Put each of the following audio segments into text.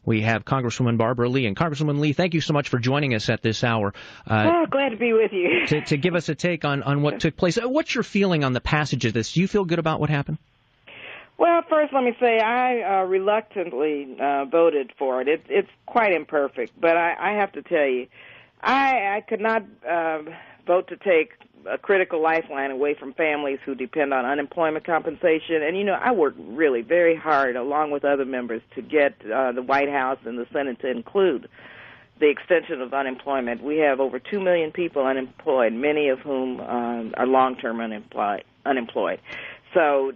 We have Congresswoman Barbara Lee. And Congresswoman Lee, thank you so much for joining us at this hour. Glad to be with you. to give us a take on what took place. What's your feeling on the passage of this? Do you feel good about what happened? Well, first let me say I reluctantly voted for it. It's quite imperfect, but I have to tell you, I could not vote to take a critical lifeline away from families who depend on unemployment compensation. And, I worked really very hard, along with other members, to get the White House and the Senate to include the extension of unemployment. We have over 2 million people unemployed, many of whom are long-term unemployed. So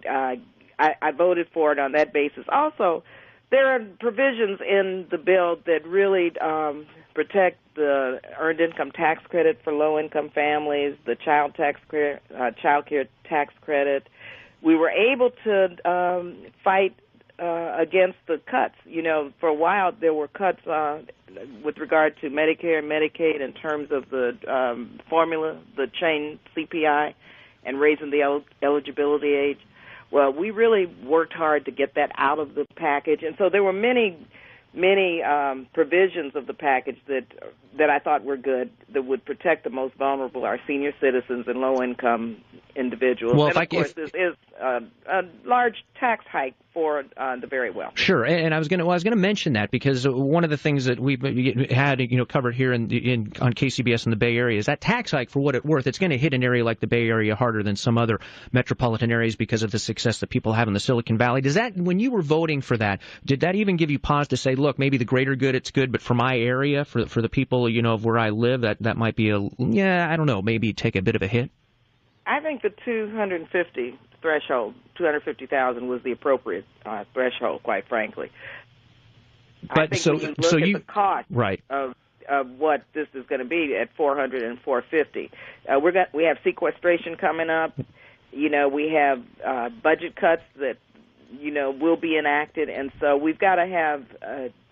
I voted for it on that basis. Also, there are provisions in the bill that really protect the earned income tax credit for low-income families, the child care tax credit. We were able to fight against the cuts. For a while there were cuts with regard to Medicare and Medicaid in terms of the formula, the chain CPI, and raising the eligibility age. Well, we really worked hard to get that out of the package, and so there were many provisions of the package that I thought were good, that would protect the most vulnerable, our senior citizens and low-income individuals. Well, and, of course, this is a large tax hike for the very wealthy. Sure, and I was going to mention that, because one of the things that we've had covered here on KCBS in the Bay Area is that tax hike. For what it's worth, it's going to hit an area like the Bay Area harder than some other metropolitan areas because of the success that people have in the Silicon Valley. Does that, when you were voting for that, did that even give you pause to say, look, maybe the greater good it's good, but for my area, for the people of where I live, that might be I don't know, maybe take a bit of a hit? I think the 250 threshold, 250,000 was the appropriate threshold, quite frankly. But I think when you look at the cost right. of what this is going to be at 400 and 450, we have sequestration coming up. We have budget cuts that will be enacted, and so we've got to have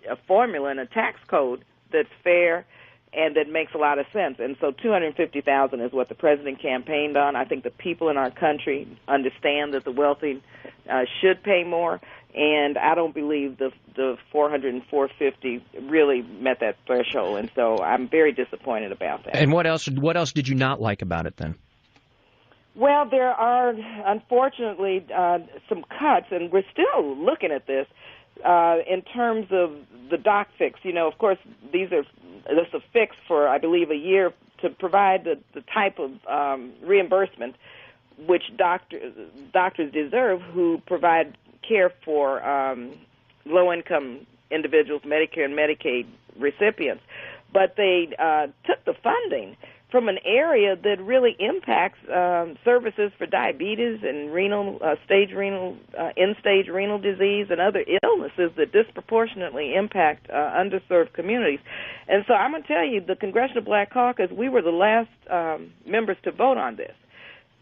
a formula and a tax code that's fair and that makes a lot of sense. And so 250,000 is what the president campaigned on. I think the people in our country understand that the wealthy should pay more, and I don't believe the 400 and 450 really met that threshold. And so I'm very disappointed about that. And what else did you not like about it then? Well, there are, unfortunately, some cuts, and we're still looking at this in terms of the doc fix. Of course, this is a fix for, I believe, a year to provide the type of reimbursement which doctors deserve who provide care for low-income individuals, Medicare and Medicaid recipients. But they took the funding from an area that really impacts services for diabetes and end-stage renal disease and other illnesses that disproportionately impact underserved communities. And so I'm going to tell you, the Congressional Black Caucus, we were the last members to vote on this.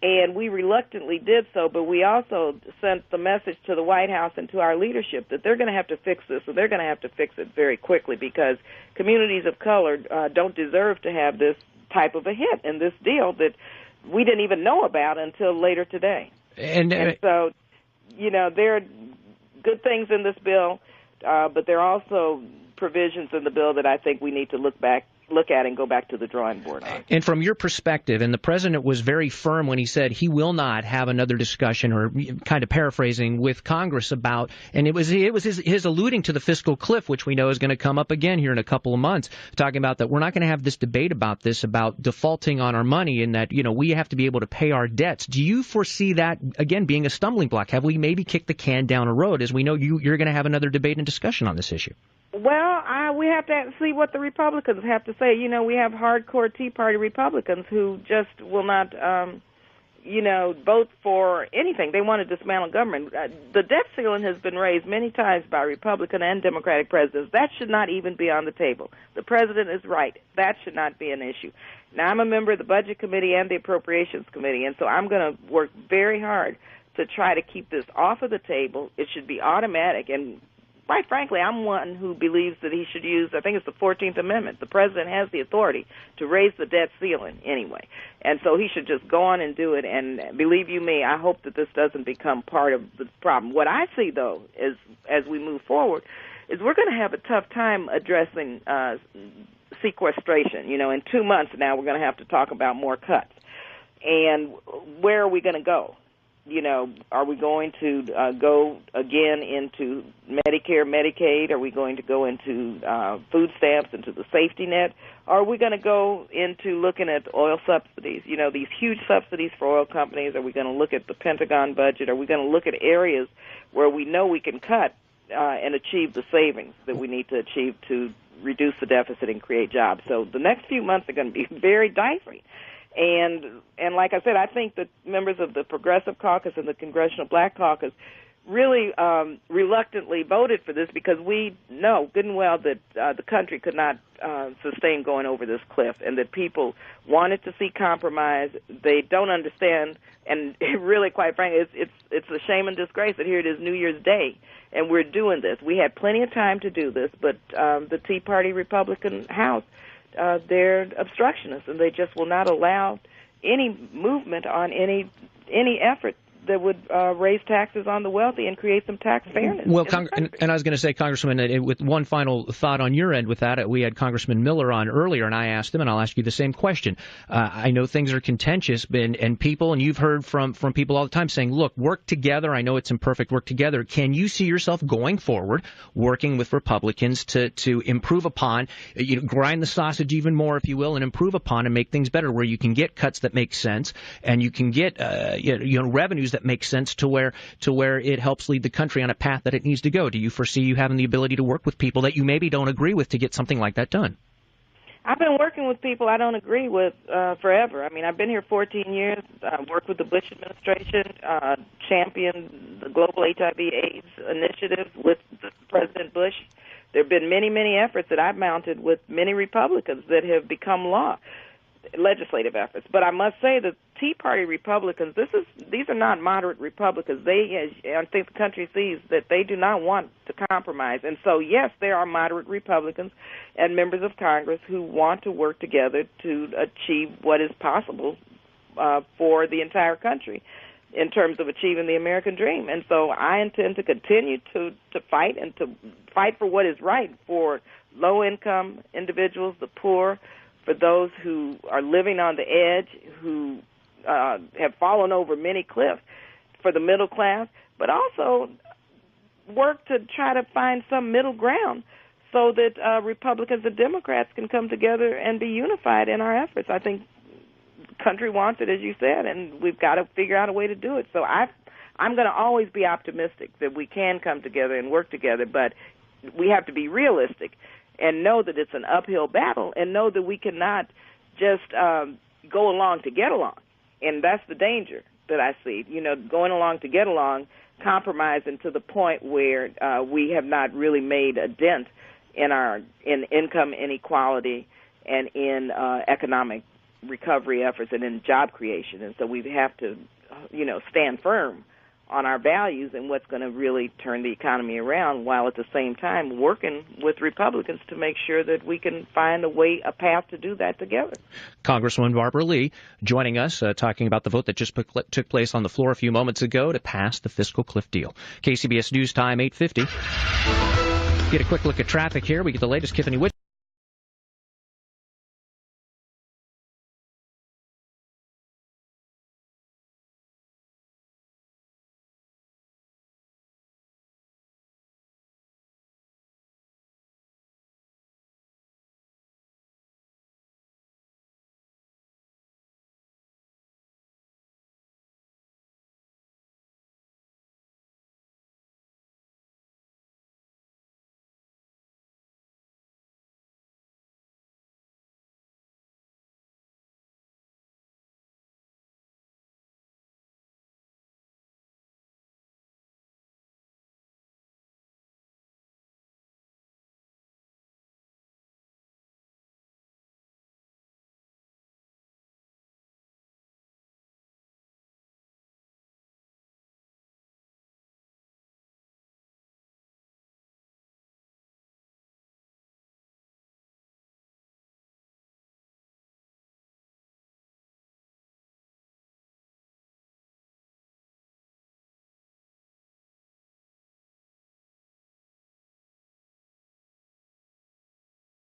And we reluctantly did so, but we also sent the message to the White House and to our leadership that they're going to have to fix this, and they're going to have to fix it very quickly, because communities of color don't deserve to have this type of a hit in this deal that we didn't even know about until later today. And so, there are good things in this bill, but there are also provisions in the bill that I think we need to look at and go back to the drawing board on. And from your perspective, and the president was very firm when he said he will not have another discussion, or kind of paraphrasing, with Congress about, and it was his alluding to the fiscal cliff, which we know is going to come up again here in a couple of months, talking about that we're not going to have this debate about defaulting on our money, and that, we have to be able to pay our debts. Do you foresee that, again, being a stumbling block? Have we maybe kicked the can down a road, as we know you're going to have another debate and discussion on this issue? Well, we have to see what the Republicans have to say. We have hardcore Tea Party Republicans who just will not, vote for anything. They want to dismantle government. The debt ceiling has been raised many times by Republican and Democratic presidents. That should not even be on the table. The president is right. That should not be an issue. Now, I'm a member of the Budget Committee and the Appropriations Committee, and so I'm going to work very hard to try to keep this off of the table. It should be automatic, and quite frankly, I'm one who believes that he should use, I think it's the 14th Amendment. The president has the authority to raise the debt ceiling anyway. And so he should just go on and do it. And believe you me, I hope that this doesn't become part of the problem. What I see, though, is as we move forward, is we're going to have a tough time addressing sequestration. In 2 months now we're going to have to talk about more cuts. And where are we going to go? Are we going to go again into Medicare, Medicaid? Are we going to go into food stamps, into the safety net? Are we going to go into looking at oil subsidies, these huge subsidies for oil companies? Are we going to look at the Pentagon budget? Are we going to look at areas where we know we can cut and achieve the savings that we need to achieve to reduce the deficit and create jobs? So the next few months are going to be very dicey. And like I said, I think that members of the Progressive Caucus and the Congressional Black Caucus really reluctantly voted for this because we know good and well that the country could not sustain going over this cliff, and that people wanted to see compromise. They don't understand, and really, quite frankly, it's a shame and disgrace that here it is New Year's Day, and we're doing this. We had plenty of time to do this, but the Tea Party Republican House, they're obstructionists, and they just will not allow any movement on any effort that would raise taxes on the wealthy and create some tax fairness. Well, and I was going to say, Congresswoman, with one final thought on your end with that, we had Congressman Miller on earlier, and I asked him, and I'll ask you the same question. I know things are contentious, and people, and you've heard from people all the time saying, look, work together. I know it's imperfect, work together. Can you see yourself going forward, working with Republicans to improve upon, grind the sausage even more, if you will, and improve upon and make things better, where you can get cuts that make sense, and you can get revenues that make sense to where it helps lead the country on a path that it needs to go? Do you foresee you having the ability to work with people that you maybe don't agree with to get something like that done? I've been working with people I don't agree with forever. I mean, I've been here 14 years, worked with the Bush administration, championed the global HIV/AIDS initiative with President Bush. There have been many, many efforts that I've mounted with many Republicans that have become law, legislative efforts. But I must say that Tea Party Republicans, these are not moderate Republicans. I think the country sees that they do not want to compromise. And so, yes, there are moderate Republicans and members of Congress who want to work together to achieve what is possible for the entire country in terms of achieving the American dream. And so I intend to continue to fight and to fight for what is right for low-income individuals, the poor, for those who are living on the edge, who have fallen over many cliffs, for the middle class, but also work to try to find some middle ground so that Republicans and Democrats can come together and be unified in our efforts. I think the country wants it, as you said, and we've got to figure out a way to do it. So I'm going to always be optimistic that we can come together and work together, but we have to be realistic and know that it's an uphill battle, and know that we cannot just go along to get along. And that's the danger that I see, going along to get along, compromising to the point where we have not really made a dent in income inequality and in economic recovery efforts and in job creation. And so we have to, stand firm on our values and what's going to really turn the economy around, while at the same time working with Republicans to make sure that we can find a path to do that together. Congresswoman Barbara Lee joining us, talking about the vote that just took place on the floor a few moments ago to pass the fiscal cliff deal. KCBS News Time 8:50. Get a quick look at traffic here. We get the latest. Tiffany Whit.